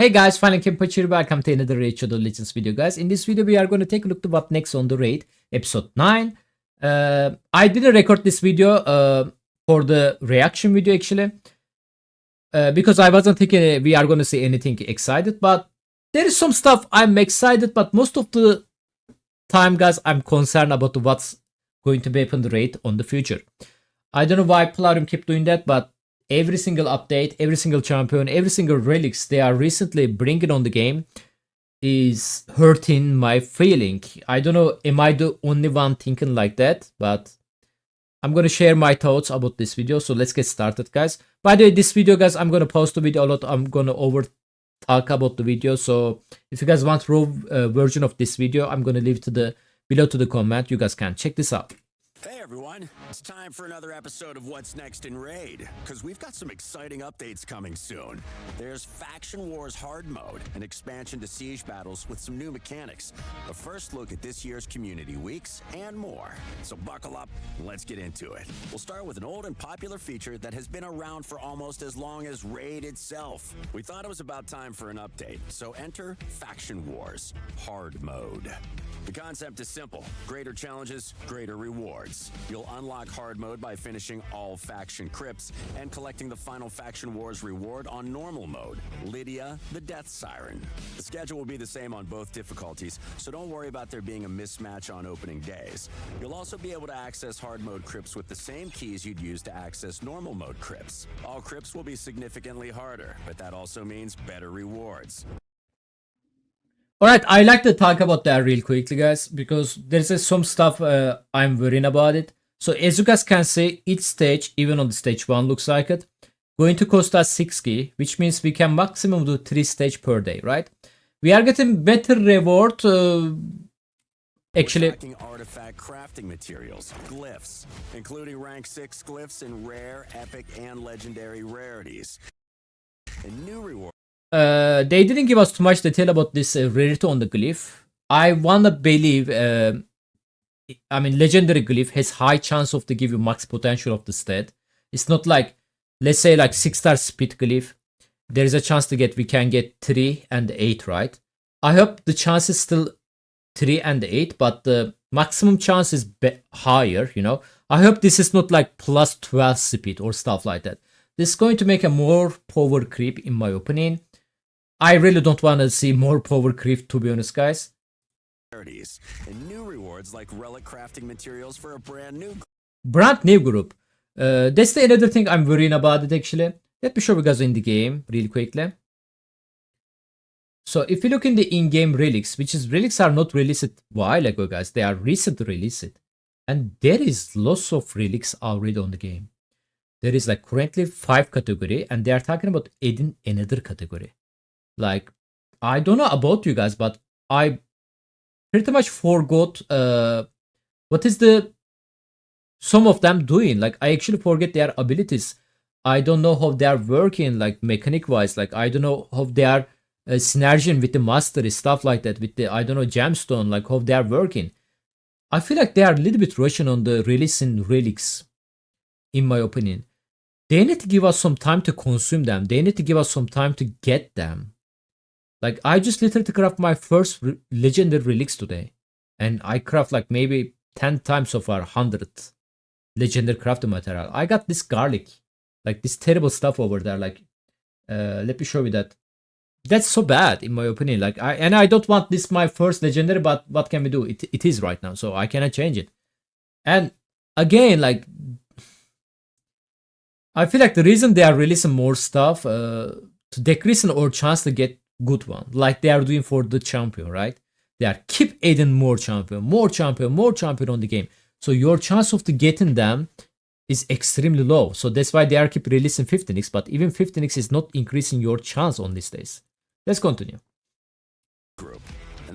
Hey guys, finalKenpachi, welcome to another Raid Shadow Legends video, guys. In this video, we are going to take a look to what next on the raid, episode 9. I didn't record this video for the reaction video actually, because I wasn't thinking we are going to see anything excited, but there is some stuff I'm excited, but most of the time, guys, I'm concerned about what's going to be happen the raid on the future. I don't know why Plarium keep doing that, but every single update, every single champion, every single relics they are recently bringing on the game is hurting my feeling. I don't know, am I the only one thinking like that? But I'm going to share my thoughts about this video. So let's get started, guys. By the way, this video, guys, I'm going to post the video a lot. I'm going to over talk about the video. So if you guys want raw version of this video, I'm going to leave to the below to the comment. You guys can check this out. Hey everyone, it's time for another episode of What's Next in Raid, because we've got some exciting updates coming soon. There's Faction Wars Hard Mode, an expansion to Siege battles with some new mechanics, a first look at this year's Community Weeks, and more. So buckle up, and let's get into it. We'll start with an old and popular feature that has been around for almost as long as Raid itself. We thought it was about time for an update, so enter Faction Wars Hard Mode. The concept is simple: greater challenges, greater rewards. You'll unlock hard mode by finishing all faction crypts and collecting the final Faction Wars reward on normal mode, Lydia the Death Siren. The schedule will be the same on both difficulties, so don't worry about there being a mismatch on opening days. You'll also be able to access hard mode crypts with the same keys you'd use to access normal mode crypts. All crypts will be significantly harder, but that also means better rewards. Alright, I like to talk about that real quickly, guys, because there's some stuff I'm worrying about it. So as you guys can see, each stage, even on the stage 1 looks like it, going to cost us 6k, which means we can maximum do 3 stage per day, right? We are getting better reward, actually. Artifact crafting materials, glyphs, including rank 6 glyphs in rare, epic, and legendary rarities. And new rewards. They didn't give us too much detail about this rarity on the glyph. I wanna believe, legendary glyph has high chance of to give you max potential of the stat. It's not like, let's say like 6-star speed glyph. There is a chance to get, we can get 3 and 8, right? I hope the chance is still 3 and 8, but the maximum chance is higher, you know. I hope this is not like plus 12 speed or stuff like that. This is going to make a more power creep in my opinion. I really don't want to see more power creep, to be honest, guys. And new rewards like relic crafting materials for a brand new group. That's the another thing I'm worrying about it actually. Let me show you guys in the game really quickly. So if you look in the in-game relics, which is relics are not released a while ago, guys. They are recently released. And there is lots of relics already on the game. There is like currently 5 category, and they are talking about adding another category. Like, I don't know about you guys, but I pretty much forgot what is some of them doing. Like, I actually forget their abilities. I don't know how they are working, like mechanic wise. Like, I don't know how they are synerging with the mastery, stuff like that, with the, I don't know, gemstone, like how they are working. I feel like they are a little bit rushing on the releasing relics, in my opinion. They need to give us some time to consume them. They need to give us some time to get them. Like, I just literally craft my first legendary relics today. And I craft like maybe 10 times so far, 100 legendary crafting material. I got this garlic. Like, this terrible stuff over there. Like, let me show you that. That's so bad, in my opinion. Like, I don't want this my first legendary, but what can we do? It is right now, so I cannot change it. And again, like, I feel like the reason they are releasing more stuff to decrease our chance to get good one, like they are doing for the champion, right? They are keep adding more champion on the game. So your chance of getting them is extremely low. So that's why they are keep releasing 15x, but even 15x is not increasing your chance on these days. Let's continue. Group.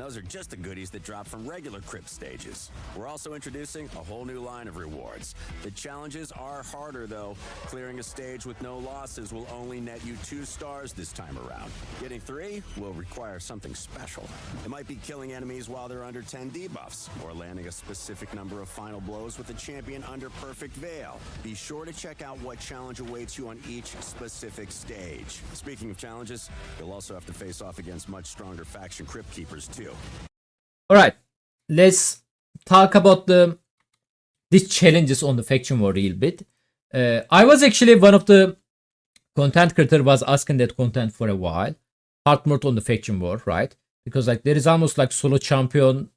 those are just the goodies that drop from regular crypt stages. We're also introducing a whole new line of rewards. The challenges are harder though. Clearing a stage with no losses will only net you 2 stars this time around. Getting 3 will require something special. It might be killing enemies while they're under 10 debuffs, or landing a specific number of final blows with a champion under perfect veil. Be sure to check out what challenge awaits you on each specific stage. Speaking of challenges, you'll also have to face off against much stronger faction crypt keepers too. All right, let's talk about these challenges on the faction war a little bit. I was actually one of the content creator was asking that content for a while. Hard mode on the faction war, right? Because like there is almost like solo champion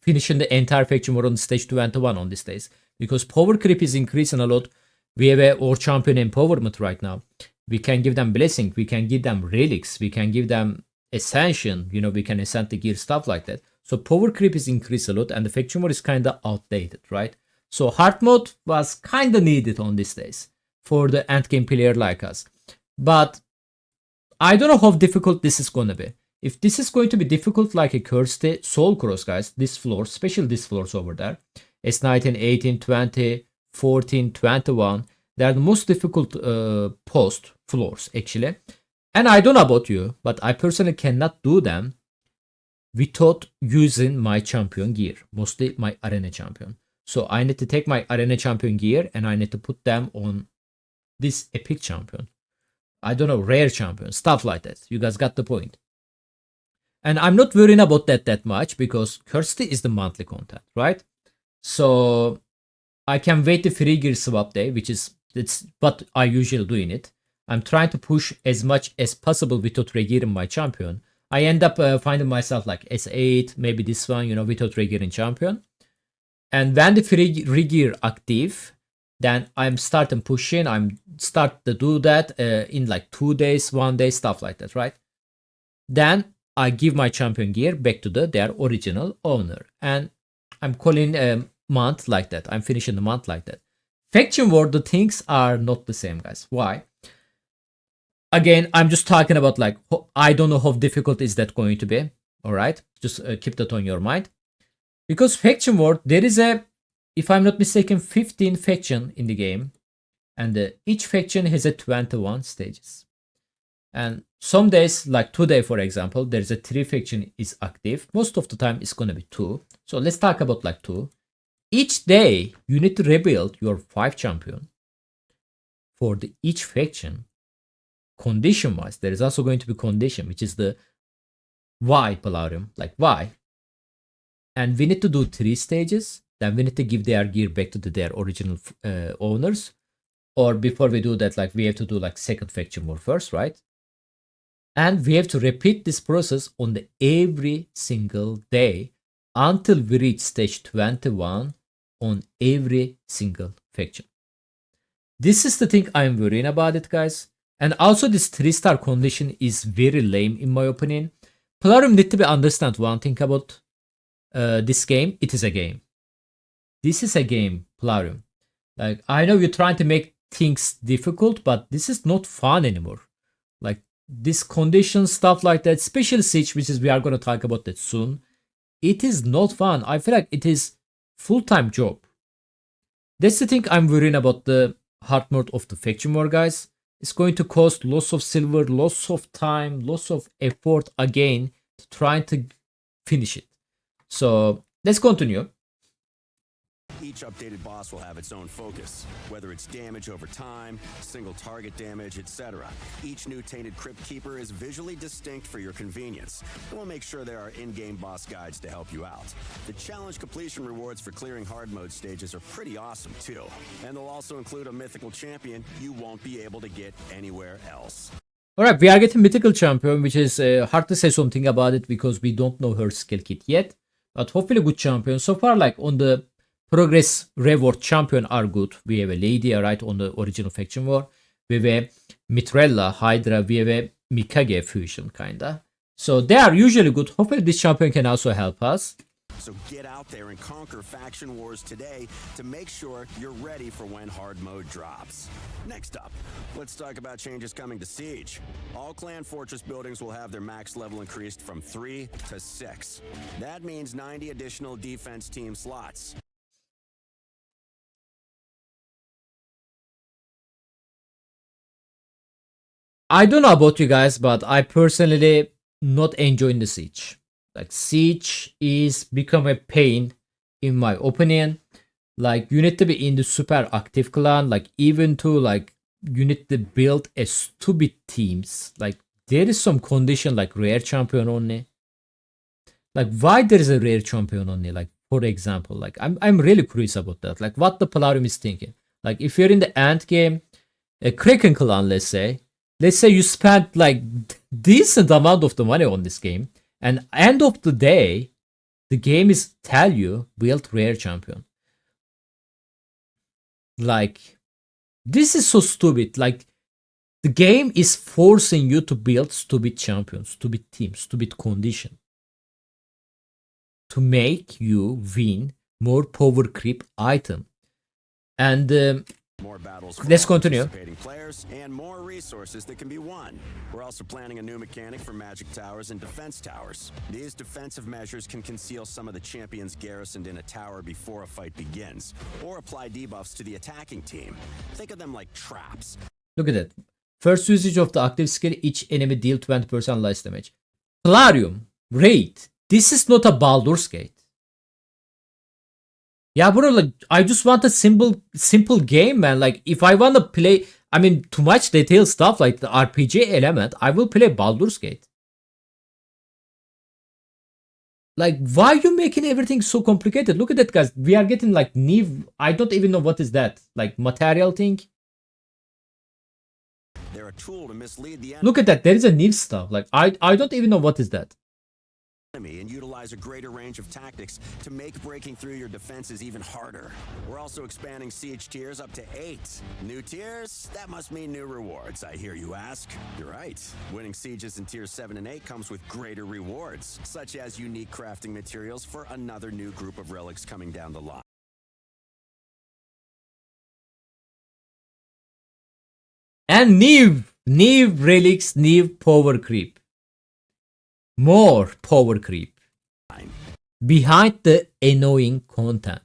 finishing the entire faction war on stage 21 on these days. Because power creep is increasing a lot. We have a war champion empowerment right now. We can give them blessing, we can give them relics, we can give them ascension, you know, we can ascend the gear, stuff like that. So power creep is increased a lot and the faction mode is kind of outdated, right? So hard mode was kind of needed on these days for the end game player like us. But I don't know how difficult this is going to be. If this is going to be difficult like a Cursed Soul Cross, guys, this floor, especially this floors over there, S19, 18, 20, 14, 21, they are the most difficult post floors actually. And I don't know about you, but I personally cannot do them without using my champion gear, mostly my arena champion. So I need to take my arena champion gear and I need to put them on this epic champion. I don't know, rare champion, stuff like that. You guys got the point. And I'm not worrying about that much because Cursed is the monthly content, right? So I can wait the free gear swap day, which is that's what I usually do in it. I'm trying to push as much as possible without regearing my champion. I end up finding myself like S8, maybe this one, you know, without regearing champion. And when the free regear active, then I'm starting pushing. I'm start to do that in like 2 days, 1 day, stuff like that, right? Then I give my champion gear back to their original owner. And I'm calling a month like that. I'm finishing the month like that. Faction war, the things are not the same, guys. Why? Again, I'm just talking about like, I don't know how difficult is that going to be. All right. Just keep that on your mind. Because faction war, there is if I'm not mistaken, 15 faction in the game. And each faction has a 21 stages. And some days, like today, for example, there's a 3 faction is active. Most of the time, it's going to be 2. So let's talk about like 2. Each day, you need to rebuild your 5 champion for each faction. Condition wise, there is also going to be condition, which is the why Polarium, like why. And we need to do 3 stages. Then we need to give their gear back to their original owners. Or before we do that, like we have to do like second faction war first, right? And we have to repeat this process on every single day until we reach stage 21 on every single faction. This is the thing I'm worrying about it, guys. And also this 3-star condition is very lame in my opinion. Polarium need to be understand one thing about this game. It is a game. This is a game, Polarium. Like, I know you're trying to make things difficult, but this is not fun anymore. Like, this condition stuff like that, special siege, which is we are going to talk about that soon. It is not fun. I feel like it is full-time job. That's the thing I'm worrying about the hard mode of the faction war, guys. It's going to cost loss of silver, loss of time, loss of effort again to try to finish it. So let's continue. Each updated boss will have its own focus, whether it's damage over time, single target damage, etc. Each new Tainted Crypt Keeper is visually distinct for your convenience, and we'll make sure there are in-game boss guides to help you out. The challenge completion rewards for clearing hard mode stages are pretty awesome too, and they'll also include a mythical champion you won't be able to get anywhere else. Alright, we are getting mythical champion, which is hard to say something about it because we don't know her skill kit yet, but hopefully good champion. So far, like on the progress reward champion are good. We have a Lady, right, on the original faction war. We have a Mitrella, Hydra, we have a Mikage fusion, kinda. So they are usually good. Hopefully this champion can also help us. So get out there and conquer faction wars today to make sure you're ready for when hard mode drops. Next up, let's talk about changes coming to Siege. All clan fortress buildings will have their max level increased from 3 to 6. That means 90 additional defense team slots. I don't know about you guys, but I personally not enjoying the Siege. Like Siege is become a pain in my opinion. Like you need to be in the super active clan, like even to like you need to build a stupid teams. Like there is some condition like rare champion only. Like why there is a rare champion only? Like for example, like I'm really curious about that. Like what the Polarium is thinking. Like if you're in the end game, a Kraken clan, let's say you spent like decent amount of the money on this game, and end of the day, the game is tell you build rare champion. Like this is so stupid. Like the game is forcing you to build stupid champions, stupid teams, stupid condition to make you win more power creep item. And more battles, let's continue. Players and more resources that can be won. We're also planning a new mechanic for magic towers and defense towers. These defensive measures can conceal some of the champions garrisoned in a tower before a fight begins, or apply debuffs to the attacking team. Think of them like traps. Look at that. First usage of the active skill, each enemy deal 20% less damage. Polarium, Raid. This is not a Baldur's Gate. Yeah, bro, like I just want a simple game, man. Like if I want to play, I mean, too much detailed stuff like the RPG element, I will play Baldur's Gate. Like, why are you making everything so complicated? Look at that, guys. We are getting like Neve. I don't even know what is that. Like material thing. They're a tool to mislead the enemy. Look at that. There is a Neve stuff. Like I don't even know what is that. And utilize a greater range of tactics to make breaking through your defenses even harder. We're also expanding siege tiers up to 8. New tiers? That must mean new rewards, I hear you ask. You're right. Winning sieges in tiers 7 and 8 comes with greater rewards, such as unique crafting materials for another new group of relics coming down the line. And Neve relics, Neve power creep. More power creep behind the annoying content.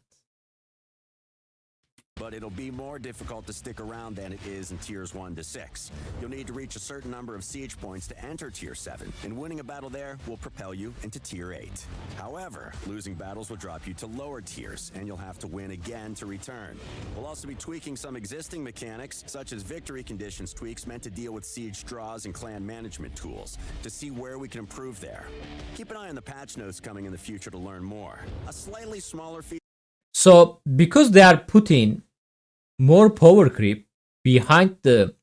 But it'll be more difficult to stick around than it is in tiers 1 to 6. You'll need to reach a certain number of siege points to enter tier 7, and winning a battle there will propel you into tier 8. However, losing battles will drop you to lower tiers, and you'll have to win again to return. We'll also be tweaking some existing mechanics, such as victory conditions tweaks meant to deal with siege draws and clan management tools, to see where we can improve there. Keep an eye on the patch notes coming in the future to learn more. A slightly smaller feature. So, because they are putting more power creep behind the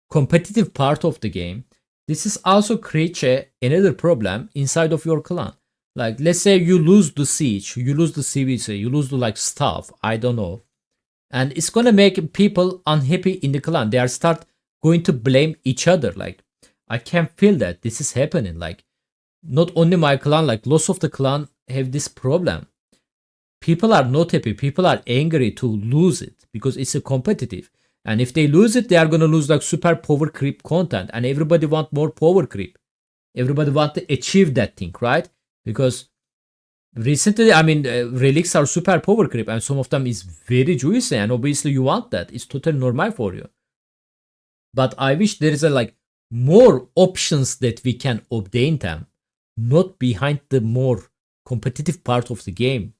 competitive part of the game, this is also create another problem inside of your clan. Like let's say you lose the siege, you lose the CVC, you lose the like stuff, I don't know, and it's gonna make people unhappy in the clan. They are start going to blame each other. Like I can feel that this is happening. Like not only my clan, like lots of the clan have this problem. People are not happy. People are angry to lose it because it's a competitive. And if they lose it, they are going to lose like super power creep content. And everybody want more power creep. Everybody want to achieve that thing, right? Because recently, I mean, relics are super power creep. And some of them is very juicy. And obviously you want that. It's totally normal for you. But I wish there is a like more options that we can obtain them. Not behind the more competitive part of the game.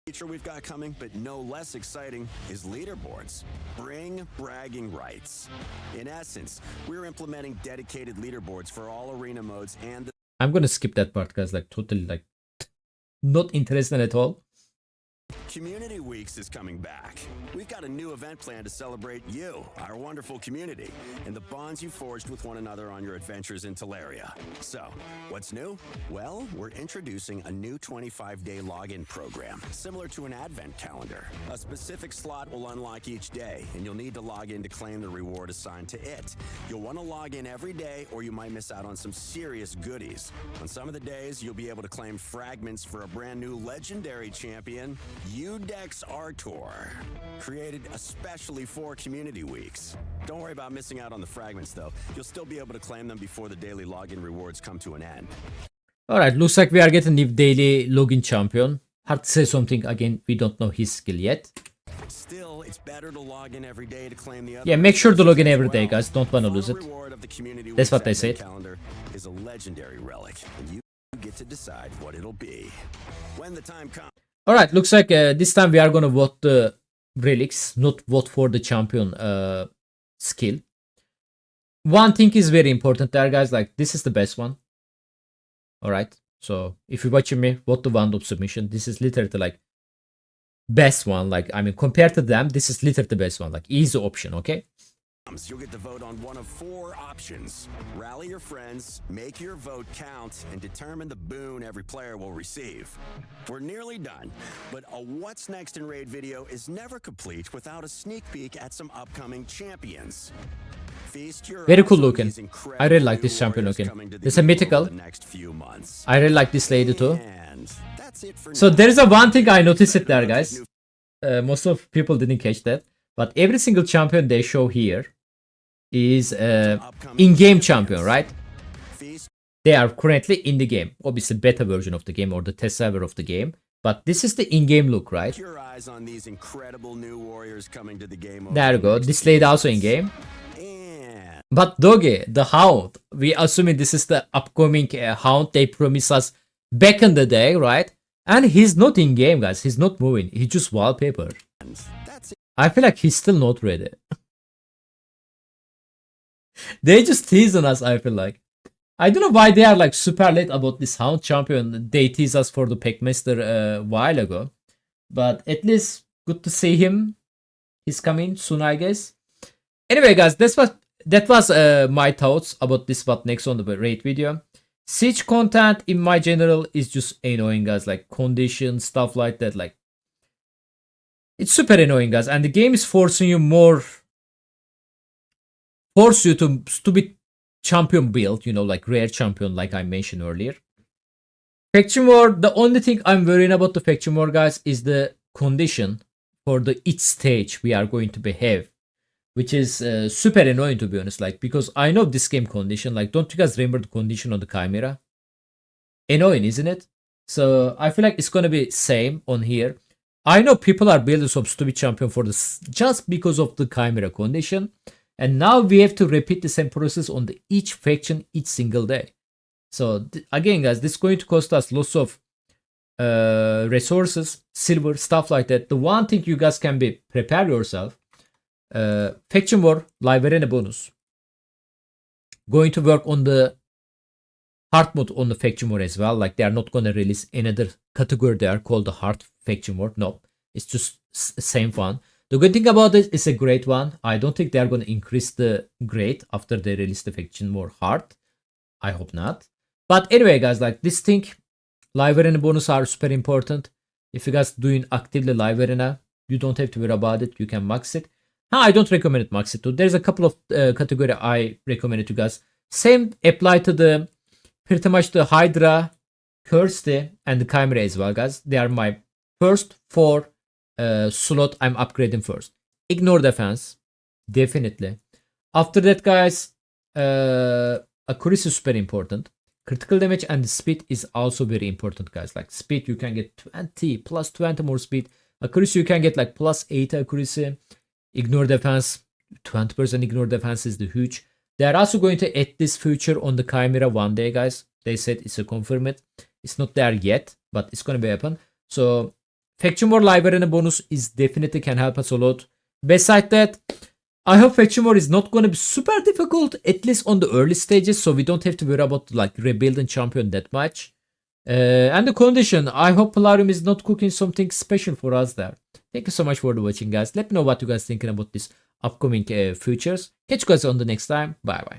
Feature we've got coming, but no less exciting, is leaderboards. Bring bragging rights. In essence, we're implementing dedicated leaderboards for all arena modes and the I'm gonna skip that part, guys. Like totally like not interested at all. Community Weeks is coming back. We've got a new event planned to celebrate you, our wonderful community, and the bonds you forged with one another on your adventures in Teleria. So, what's new? Well, we're introducing a new 25-day login program, similar to an advent calendar. A specific slot will unlock each day, and you'll need to log in to claim the reward assigned to it. You'll want to log in every day, or you might miss out on some serious goodies. On some of the days, you'll be able to claim fragments for a brand new legendary champion, Udex Artor, created especially for Community Weeks. Don't worry about missing out on the fragments, though. You'll still be able to claim them before the daily login rewards come to an end. Alright, looks like we are getting new daily login champion. Hard to say something again, we don't know his skill yet. Still, it's better to log in every day to claim the Yeah, make sure to log in every day, guys. Don't wanna lose it. That's what they said. Calendar is a legendary relic, and you get to decide what it'll be when the time comes. Alright, looks like this time we are gonna vote the relics, not vote for the champion skill. One thing is very important there, guys. Like, this is the best one. Alright, so if you're watching me, vote the one of submission. This is literally like best one. Like, I mean, compared to them, this is literally the best one. Like, easy option, okay? You'll get to vote on one of 4 options. Rally your friends, make your vote count, and determine the boon every player will receive. We're nearly done, but a What's Next in Raid video is never complete without a sneak peek at some upcoming champions. Feast your Very cool eyes on looking. these incredible I really like new this champion warriors looking. coming to the There's a game mythical. over the next few months. I really like this lady too. And that's it for So now. there is a one thing I noticed it there, guys. Most of people didn't catch that, but every single champion they show here is in-game champion, right? Feast They are currently in the game. Obviously, beta version of the game or the test server of the game. But this is the in-game look, right? your eyes on these incredible new warriors coming to the game over There you the go. next This few lady also months. in-game. And But Doge, the Hound, we assuming this is the upcoming Hound they promised us back in the day, right? And he's not in-game, guys. He's not moving. He's just wallpaper. that's it. I feel like he's still not ready. They just teasing us, I feel like. I don't know why they are like super late about this Hound champion. They teased us for the Packmaster a while ago. But at least good to see him. He's coming soon, I guess. Anyway, guys, that was my thoughts about this what next on the raid video. Siege content in my general is just annoying, guys. Like conditions, stuff like that. Like, it's super annoying, guys. And the game is forcing you to be champion build, you know, like rare champion, like I mentioned earlier. Faction War, the only thing I'm worrying about the Faction War, guys, is the condition for the each stage we are going to behave, which is super annoying, to be honest. Like, because I know this game condition, like, don't you guys remember the condition on the Chimera? Annoying, isn't it? So I feel like it's gonna be same on here. I know people are building some stupid champion for this just because of the Chimera condition. And now we have to repeat the same process on the each faction each single day. So again, guys, this is going to cost us lots of resources, silver, stuff like that. The one thing you guys can be prepare yourself. Faction War live arena bonus. Going to work on the hard mode on the Faction War as well. Like, they are not going to release another category there called the hard Faction War. No, it's just same one. The good thing about it is a great one. I don't think they are going to increase the grade after they release the Faction War hard. I hope not. But anyway, guys, like, this thing, live arena bonus are super important. If you guys doing actively live arena, you don't have to worry about it. You can max it. I don't recommend it max it too. There's a couple of category I recommend it to guys. Same apply to the pretty much the Hydra, Kirsty, and the Chimera as well, guys. They are my first 4 slot I'm upgrading first. Ignore defense, definitely. After that, guys, accuracy is super important. Critical damage and speed is also very important, guys. Like, speed, you can get 20 plus 20 more speed. Accuracy, you can get like plus 8 accuracy. Ignore defense, 20% ignore defense is the huge. They are also going to add this feature on the Chimera one day, guys. They said it's a confirmed. It's not there yet, but it's going to be happen. So Faction War live arena bonus is definitely can help us a lot. Besides that, I hope Faction War is not going to be super difficult, at least on the early stages, so we don't have to worry about like rebuilding champion that much. And the condition, I hope Plarium is not cooking something special for us there. Thank you so much for watching, guys. Let me know what you guys thinking about this upcoming futures. Catch you guys on the next time. Bye bye.